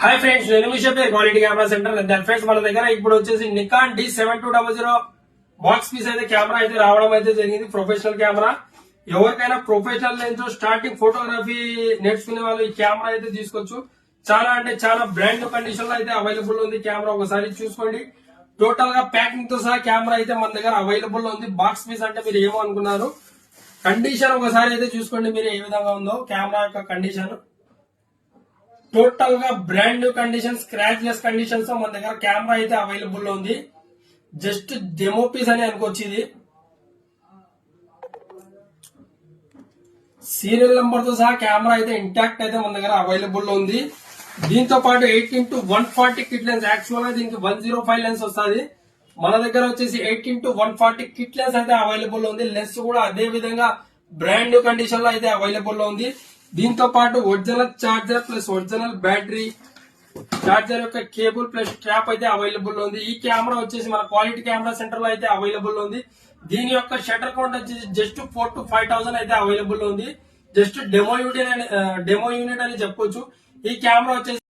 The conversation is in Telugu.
హాయ్ ఫ్రెండ్స్, నేను మీ చెప్పే క్వాలిటీ కెమెరా సెంటర్. దాని ఫ్రెండ్స్ మన దగ్గర ఇప్పుడు వచ్చేసి నికాన్ D7200 బాక్స్ పీస్ అయితే కెమెరా అయితే రావడం అయితే జరిగింది. Professional camera. ఎవరికైనా ప్రొఫెషనల్ లెన్స్ స్టార్టింగ్ ఫోటోగ్రఫీ నేర్చుకునే వాళ్ళు ఈ కెమెరా అయితే తీసుకోవచ్చు. చాలా అంటే చాలా బ్రాండ్ కండిషన్ లో అయితే అవైలబుల్ ఉంది కెమెరా. ఒకసారి చూసుకోండి. టోటల్ గా ప్యాకింగ్ తో సహా కెమెరా అయితే మన దగ్గర అవైలబుల్ ఉంది. బాక్స్ పీస్ అంటే మీరు ఏమో అనుకున్నారు. కండిషన్ ఒకసారి అయితే చూసుకోండి మీరు ఏ విధంగా ఉందో కెమెరా యొక్క కండిషన్. టోటల్ గా brand new condition, scratch less conditions మన దగ్గర కెమెరా అయితే అవైలబుల్ లో ఉంది. జస్ట్ డెమో పీస్ అని అనుకోవచ్చు. ఇది సీరియల్ నెంబర్ తో సహా కెమెరా అయితే ఇంటాక్ట్ అయితే మన దగ్గర అవైలబుల్ లో ఉంది. దీంతో పాటు 8x140 కిట్ లెన్స్. యాక్చువల్ గా దీనికి 105 లెన్స్ వస్తుంది. మన దగ్గర వచ్చేసి 8x140 కిట్ లెన్స్ అయితే అవైలబుల్ లో ఉంది. లెన్స్ కూడా అదే విధంగా బ్రాండ్ న్యూ కండిషన్ లో అయితే అవైలబుల్ లో ఉంది. దీంతో పాటు original charger plus original battery, charger యొక్క కేబుల్ ప్లస్ స్ట్రాప్ అయితే అవైలబుల్ ఉంది. ఈ కెమెరా వచ్చేసి మన క్వాలిటీ కెమెరా సెంటర్ లో అయితే అవైలబుల్ ఉంది. దీని యొక్క షటర్ కౌంట్ వచ్చేసి జస్ట్ 4,000 to 5,000 అయితే అవైలబుల్ ఉంది. జస్ట్ డెమో యూనిట్ అని చెప్పొచ్చు. ఈ కెమెరా వచ్చేసి